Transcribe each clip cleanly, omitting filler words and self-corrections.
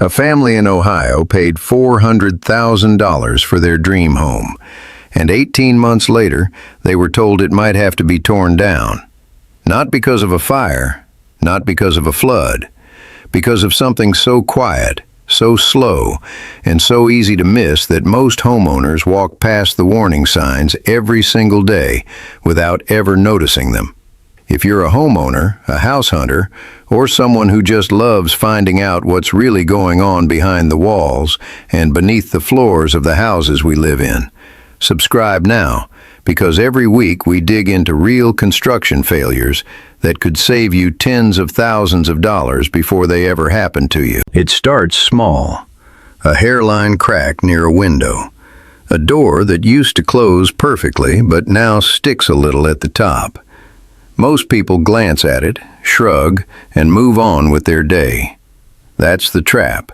A family in Ohio paid $400,000 for their dream home, and 18 months later, they were told it might have to be torn down. Not because of a fire, not because of a flood, because of something so quiet, so slow, and so easy to miss that most homeowners walk past the warning signs every single day without ever noticing them. If you're a homeowner, a house hunter, or someone who just loves finding out what's really going on behind the walls and beneath the floors of the houses we live in, subscribe now, because every week we dig into real construction failures that could save you tens of thousands of dollars before they ever happen to you. It starts small. A hairline crack near a window. A door that used to close perfectly but now sticks a little at the top. Most people glance at it, shrug, and move on with their day. That's the trap.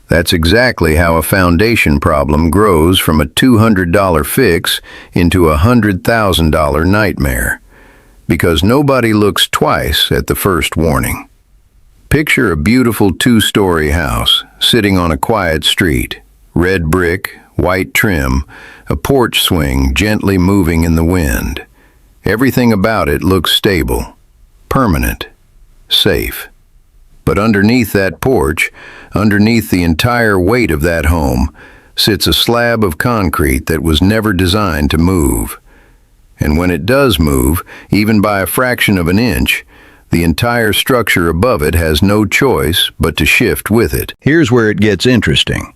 That's exactly how a foundation problem grows from a $200 fix into a $100,000 nightmare. Because nobody looks twice at the first warning. Picture a beautiful two-story house sitting on a quiet street. Red brick, white trim, a porch swing gently moving in the wind. Everything about it looks stable, permanent, safe. But underneath that porch, underneath the entire weight of that home, sits a slab of concrete that was never designed to move. And when it does move, even by a fraction of an inch, the entire structure above it has no choice but to shift with it. Here's where it gets interesting.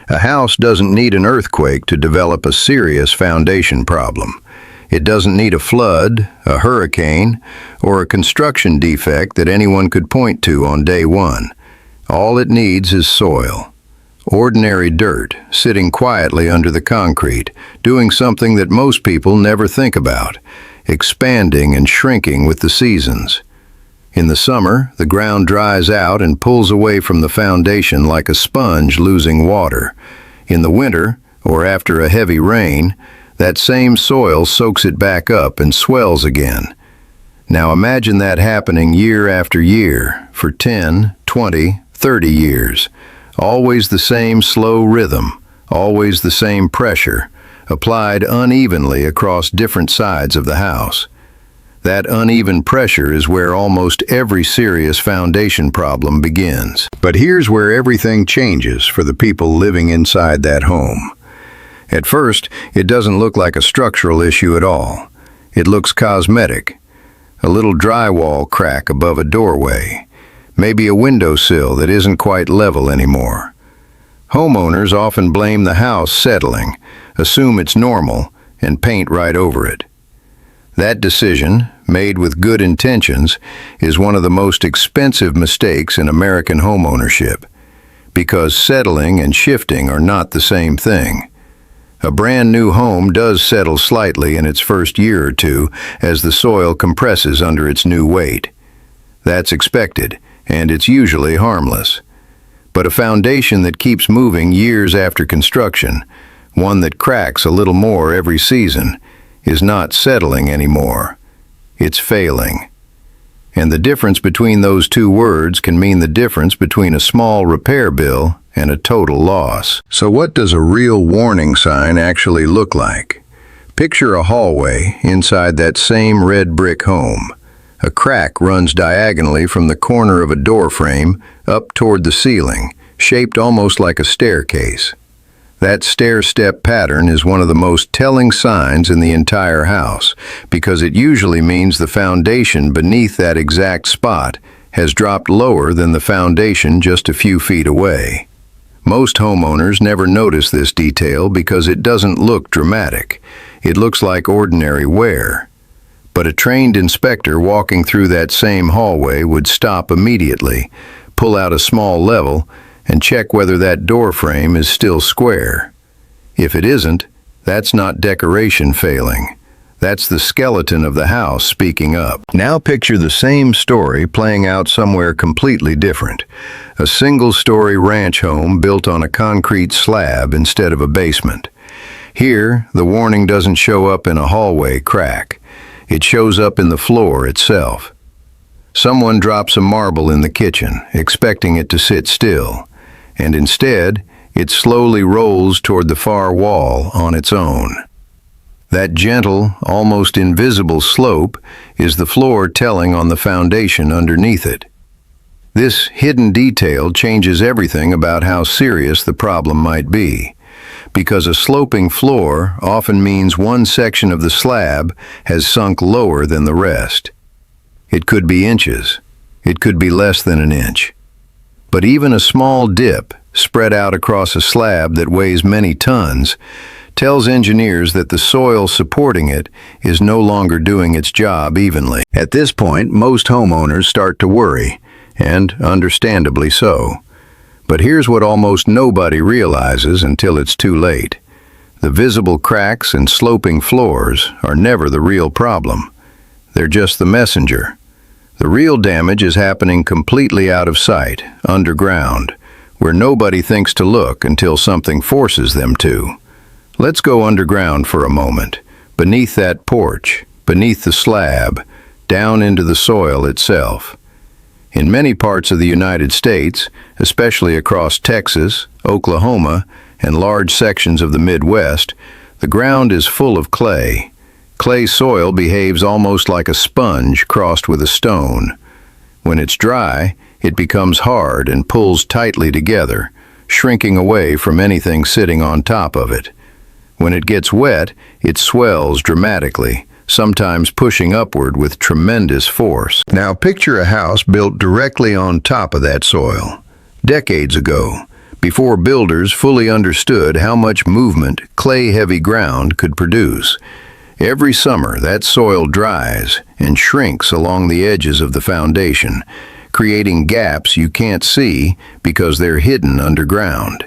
A house doesn't need an earthquake to develop a serious foundation problem. It doesn't need a flood, a hurricane, or a construction defect that anyone could point to on day one. All it needs is soil. Ordinary dirt, sitting quietly under the concrete, doing something that most people never think about, expanding and shrinking with the seasons. In the summer, the ground dries out and pulls away from the foundation like a sponge losing water. In the winter, or after a heavy rain, that same soil soaks it back up and swells again. Now imagine that happening year after year, for 10, 20, 30 years. Always the same slow rhythm, always the same pressure, applied unevenly across different sides of the house. That uneven pressure is where almost every serious foundation problem begins. But here's where everything changes for the people living inside that home. At first, it doesn't look like a structural issue at all. It looks cosmetic. A little drywall crack above a doorway. Maybe a windowsill that isn't quite level anymore. Homeowners often blame the house settling, assume it's normal, and paint right over it. That decision, made with good intentions, is one of the most expensive mistakes in American homeownership, because settling and shifting are not the same thing. A brand new home does settle slightly in its first year or two as the soil compresses under its new weight. That's expected, and it's usually harmless. But a foundation that keeps moving years after construction, one that cracks a little more every season, is not settling anymore. It's failing. And the difference between those two words can mean the difference between a small repair bill and a total loss. So what does a real warning sign actually look like? Picture a hallway inside that same red brick home. A crack runs diagonally from the corner of a door frame up toward the ceiling, shaped almost like a staircase. That stair-step pattern is one of the most telling signs in the entire house, because it usually means the foundation beneath that exact spot has dropped lower than the foundation just a few feet away. Most homeowners never notice this detail because it doesn't look dramatic. It looks like ordinary wear. But a trained inspector walking through that same hallway would stop immediately, pull out a small level, and check whether that door frame is still square. If it isn't, that's not decoration failing. That's the skeleton of the house speaking up. Now picture the same story playing out somewhere completely different. A single-story ranch home built on a concrete slab instead of a basement. Here, the warning doesn't show up in a hallway crack. It shows up in the floor itself. Someone drops a marble in the kitchen, expecting it to sit still. and instead, it slowly rolls toward the far wall on its own. That gentle, almost invisible slope is the floor telling on the foundation underneath it. This hidden detail changes everything about how serious the problem might be, because a sloping floor often means one section of the slab has sunk lower than the rest. It could be inches. It could be less than an inch. But even a small dip, spread out across a slab that weighs many tons, tells engineers that the soil supporting it is no longer doing its job evenly. At this point, most homeowners start to worry, and understandably so. But here's what almost nobody realizes until it's too late. The visible cracks and sloping floors are never the real problem. They're just the messenger. The real damage is happening completely out of sight, underground, where nobody thinks to look until something forces them to. Let's go underground for a moment, beneath that porch, beneath the slab, down into the soil itself. In many parts of the United States, especially across Texas, Oklahoma, and large sections of the Midwest, the ground is full of clay. Clay soil behaves almost like a sponge crossed with a stone. When it's dry, it becomes hard and pulls tightly together, shrinking away from anything sitting on top of it. When it gets wet, it swells dramatically, sometimes pushing upward with tremendous force. Now picture a house built directly on top of that soil. Decades ago, before builders fully understood how much movement clay-heavy ground could produce. Every summer, that soil dries and shrinks along the edges of the foundation, creating gaps you can't see because they're hidden underground.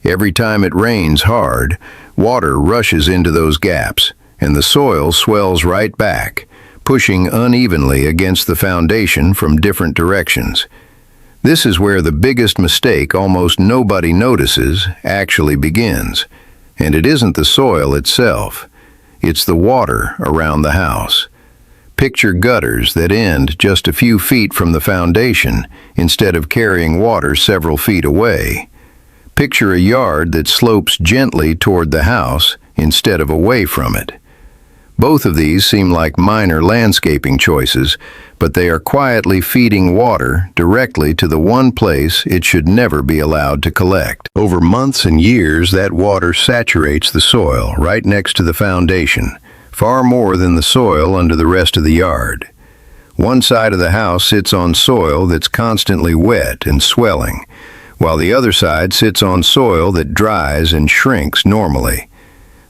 Every time it rains hard, water rushes into those gaps, and the soil swells right back, pushing unevenly against the foundation from different directions. This is where the biggest mistake almost nobody notices actually begins. And it isn't the soil itself. It's the water around the house. Picture gutters that end just a few feet from the foundation instead of carrying water several feet away. Picture a yard that slopes gently toward the house instead of away from it. Both of these seem like minor landscaping choices, but they are quietly feeding water directly to the one place it should never be allowed to collect. Over months and years, that water saturates the soil right next to the foundation, far more than the soil under the rest of the yard. One side of the house sits on soil that's constantly wet and swelling, while the other side sits on soil that dries and shrinks normally.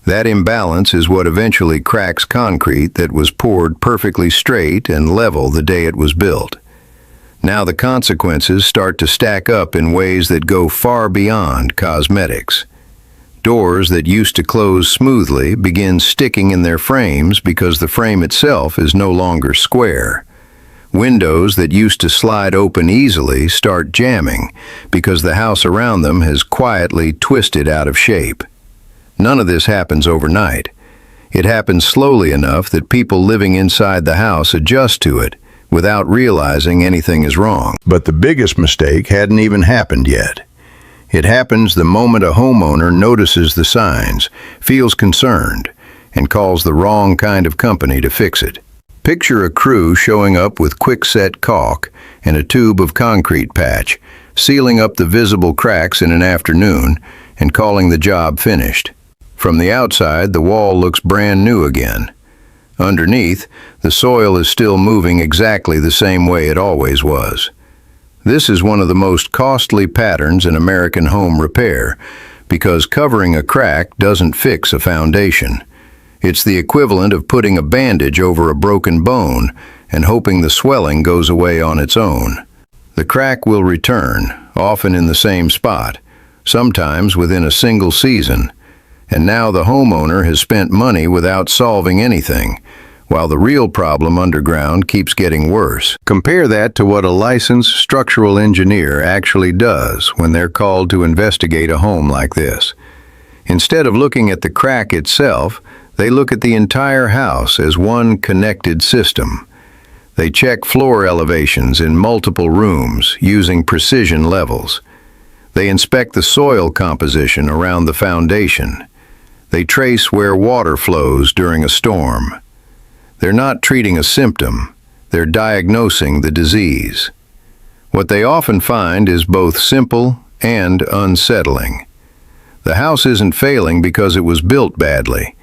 That imbalance is what eventually cracks concrete that was poured perfectly straight and level the day it was built. Now the consequences start to stack up in ways that go far beyond cosmetics. Doors that used to close smoothly begin sticking in their frames because the frame itself is no longer square. Windows that used to slide open easily start jamming because the house around them has quietly twisted out of shape. None of this happens overnight. It happens slowly enough that people living inside the house adjust to it without realizing anything is wrong. But the biggest mistake hadn't even happened yet. It happens the moment a homeowner notices the signs, feels concerned, and calls the wrong kind of company to fix it. Picture a crew showing up with quick-set caulk and a tube of concrete patch, sealing up the visible cracks in an afternoon and calling the job finished. From the outside, the wall looks brand new again. Underneath, the soil is still moving exactly the same way it always was. This is one of the most costly patterns in American home repair, because covering a crack doesn't fix a foundation. It's the equivalent of putting a bandage over a broken bone and hoping the swelling goes away on its own. The crack will return, often in the same spot, sometimes within a single season. And now the homeowner has spent money without solving anything, while the real problem underground keeps getting worse. Compare that to what a licensed structural engineer actually does when they're called to investigate a home like this. Instead of looking at the crack itself, they look at the entire house as one connected system. They check floor elevations in multiple rooms using precision levels. They inspect the soil composition around the foundation. They trace where water flows during a storm. They're not treating a symptom, they're diagnosing the disease. What they often find is both simple and unsettling. The house isn't failing because it was built badly.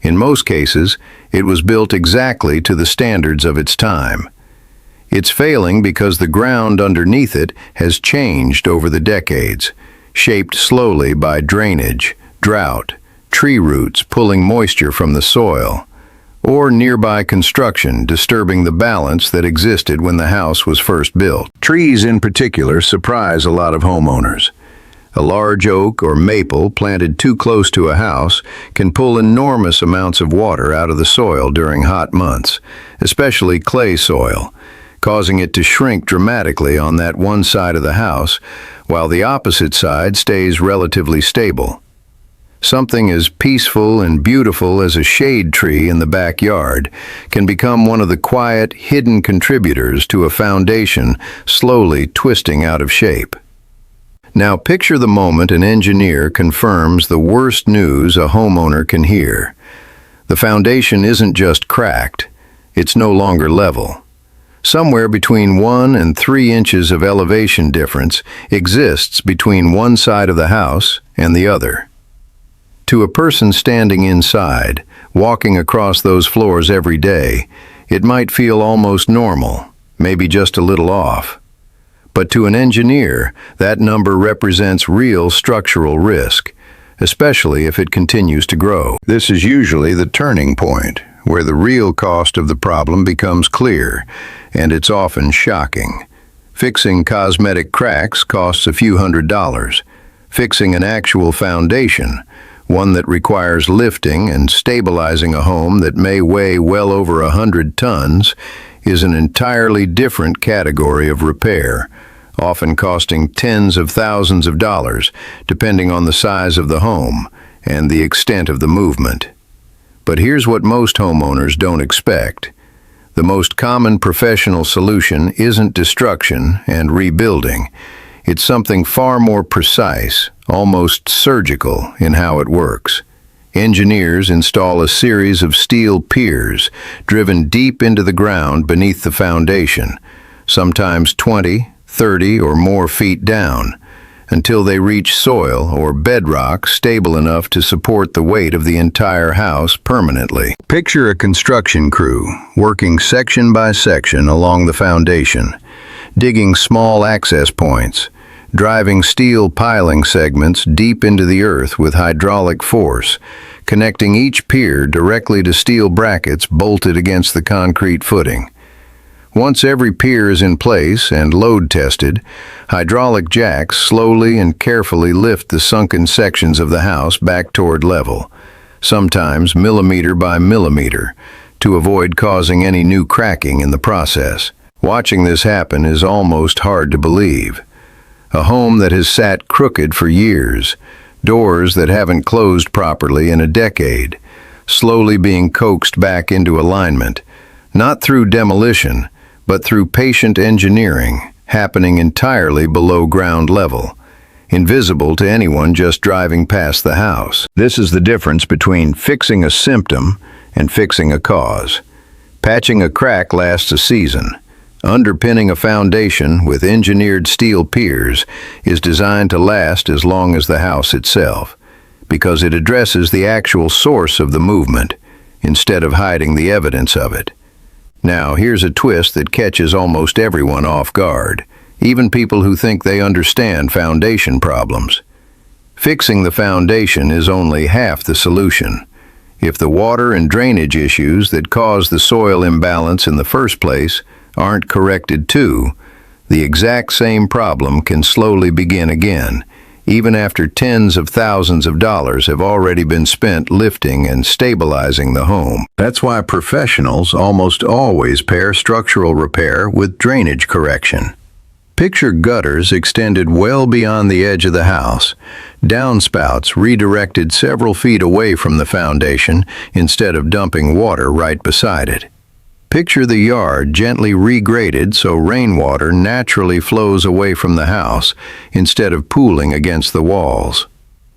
In most cases, it was built exactly to the standards of its time. It's failing because the ground underneath it has changed over the decades, shaped slowly by drainage, drought, tree roots pulling moisture from the soil, or nearby construction disturbing the balance that existed when the house was first built. Trees in particular surprise a lot of homeowners. A large oak or maple planted too close to a house can pull enormous amounts of water out of the soil during hot months, especially clay soil, causing it to shrink dramatically on that one side of the house, while the opposite side stays relatively stable. Something as peaceful and beautiful as a shade tree in the backyard can become one of the quiet, hidden contributors to a foundation slowly twisting out of shape. Now picture the moment an engineer confirms the worst news a homeowner can hear. The foundation isn't just cracked, it's no longer level. Somewhere between 1 and 3 inches of elevation difference exists between one side of the house and the other. To a person standing inside, walking across those floors every day, it might feel almost normal, maybe just a little off. But to an engineer, that number represents real structural risk, especially if it continues to grow. This is usually the turning point, where the real cost of the problem becomes clear, and it's often shocking. Fixing cosmetic cracks costs a few $100s. Fixing an actual foundation, one that requires lifting and stabilizing a home that may weigh well over 100 tons, is an entirely different category of repair, often costing tens of thousands of dollars, depending on the size of the home and the extent of the movement. But here's what most homeowners don't expect. The most common professional solution isn't destruction and rebuilding. It's something far more precise, almost surgical in how it works. Engineers install a series of steel piers driven deep into the ground beneath the foundation, sometimes 20, 30 or more feet down, until they reach soil or bedrock stable enough to support the weight of the entire house permanently. Picture a construction crew working section by section along the foundation, digging small access points, driving steel piling segments deep into the earth with hydraulic force, connecting each pier directly to steel brackets bolted against the concrete footing. Once every pier is in place and load tested, hydraulic jacks slowly and carefully lift the sunken sections of the house back toward level, sometimes millimeter by millimeter, to avoid causing any new cracking in the process. Watching this happen is almost hard to believe. A home that has sat crooked for years, doors that haven't closed properly in a decade, slowly being coaxed back into alignment, not through demolition, but through patient engineering, happening entirely below ground level, invisible to anyone just driving past the house. This is the difference between fixing a symptom and fixing a cause. Patching a crack lasts a season. Underpinning a foundation with engineered steel piers is designed to last as long as the house itself, because it addresses the actual source of the movement, instead of hiding the evidence of it. Now, here's a twist that catches almost everyone off guard, even people who think they understand foundation problems. Fixing the foundation is only half the solution. If the water and drainage issues that cause the soil imbalance in the first place aren't corrected too, the exact same problem can slowly begin again, even after tens of thousands of dollars have already been spent lifting and stabilizing the home. That's why professionals almost always pair structural repair with drainage correction. Picture gutters extended well beyond the edge of the house, downspouts redirected several feet away from the foundation instead of dumping water right beside it. Picture the yard gently regraded so rainwater naturally flows away from the house instead of pooling against the walls.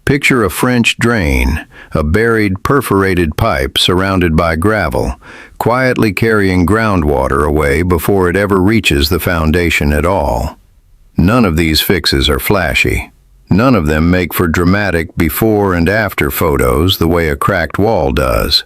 Picture a French drain, a buried perforated pipe surrounded by gravel, quietly carrying groundwater away before it ever reaches the foundation at all. None of these fixes are flashy. None of them make for dramatic before and after photos the way a cracked wall does.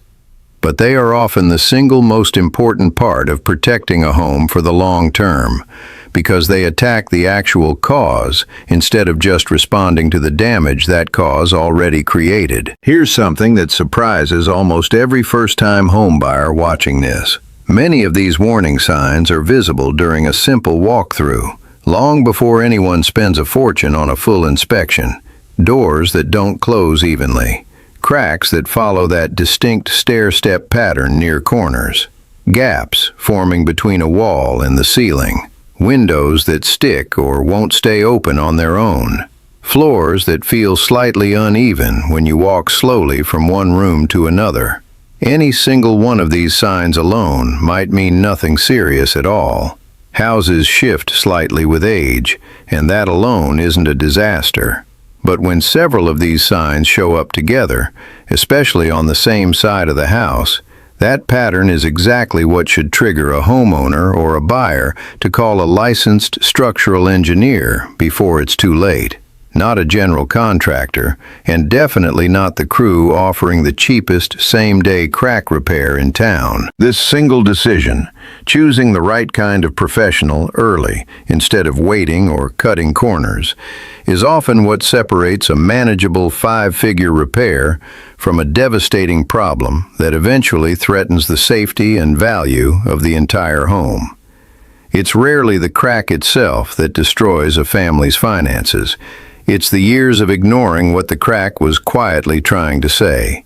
But they are often the single most important part of protecting a home for the long term, because they attack the actual cause instead of just responding to the damage that cause already created. Here's something that surprises almost every first-time homebuyer watching this. Many of these warning signs are visible during a simple walkthrough, long before anyone spends a fortune on a full inspection. Doors that don't close evenly. Cracks that follow that distinct stair-step pattern near corners. Gaps forming between a wall and the ceiling. Windows that stick or won't stay open on their own. Floors that feel slightly uneven when you walk slowly from one room to another. Any single one of these signs alone might mean nothing serious at all. Houses shift slightly with age, and that alone isn't a disaster. But when several of these signs show up together, especially on the same side of the house, that pattern is exactly what should trigger a homeowner or a buyer to call a licensed structural engineer before it's too late. Not a general contractor, and definitely not the crew offering the cheapest same-day crack repair in town. This single decision, choosing the right kind of professional early instead of waiting or cutting corners, is often what separates a manageable five-figure repair from a devastating problem that eventually threatens the safety and value of the entire home. It's rarely the crack itself that destroys a family's finances. It's the years of ignoring what the crack was quietly trying to say.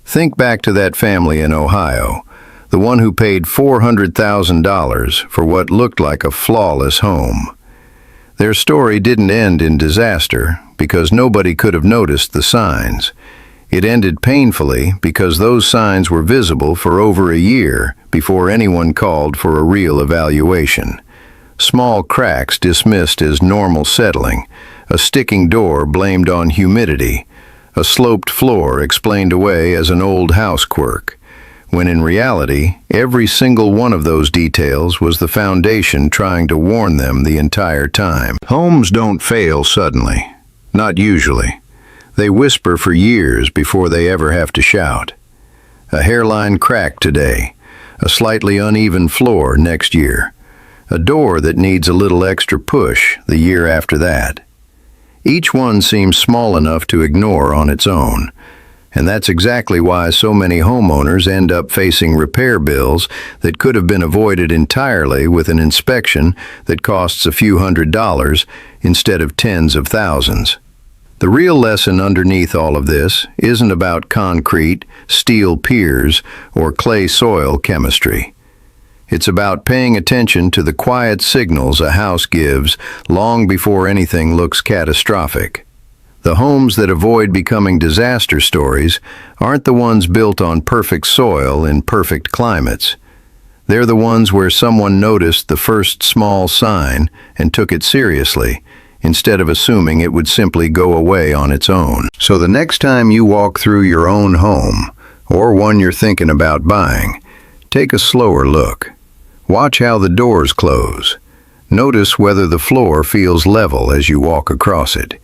Think back to that family in Ohio, the one who paid $400,000 for what looked like a flawless home. Their story didn't end in disaster because nobody could have noticed the signs. It ended painfully because those signs were visible for over a year before anyone called for a real evaluation. Small cracks dismissed as normal settling, a sticking door blamed on humidity, a sloped floor explained away as an old house quirk, when in reality, every single one of those details was the foundation trying to warn them the entire time. Homes don't fail suddenly. Not usually. They whisper for years before they ever have to shout. A hairline crack today, a slightly uneven floor next year, a door that needs a little extra push the year after that. Each one seems small enough to ignore on its own, and that's exactly why so many homeowners end up facing repair bills that could have been avoided entirely with an inspection that costs a few $100s instead of tens of thousands. The real lesson underneath all of this isn't about concrete, steel piers, or clay soil chemistry. It's about paying attention to the quiet signals a house gives long before anything looks catastrophic. The homes that avoid becoming disaster stories aren't the ones built on perfect soil in perfect climates. They're the ones where someone noticed the first small sign and took it seriously, instead of assuming it would simply go away on its own. So the next time you walk through your own home, or one you're thinking about buying, take a slower look. Watch how the doors close. Notice whether the floor feels level as you walk across it.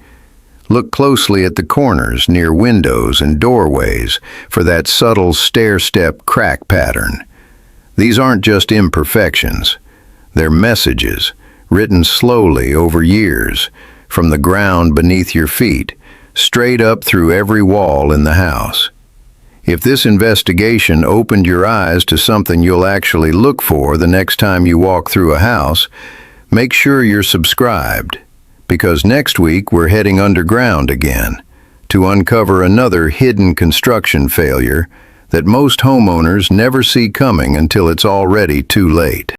Look closely at the corners near windows and doorways for that subtle stair-step crack pattern. These aren't just imperfections. They're messages, written slowly over years, from the ground beneath your feet, straight up through every wall in the house. If this investigation opened your eyes to something you'll actually look for the next time you walk through a house, make sure you're subscribed, because next week we're heading underground again to uncover another hidden construction failure that most homeowners never see coming until it's already too late.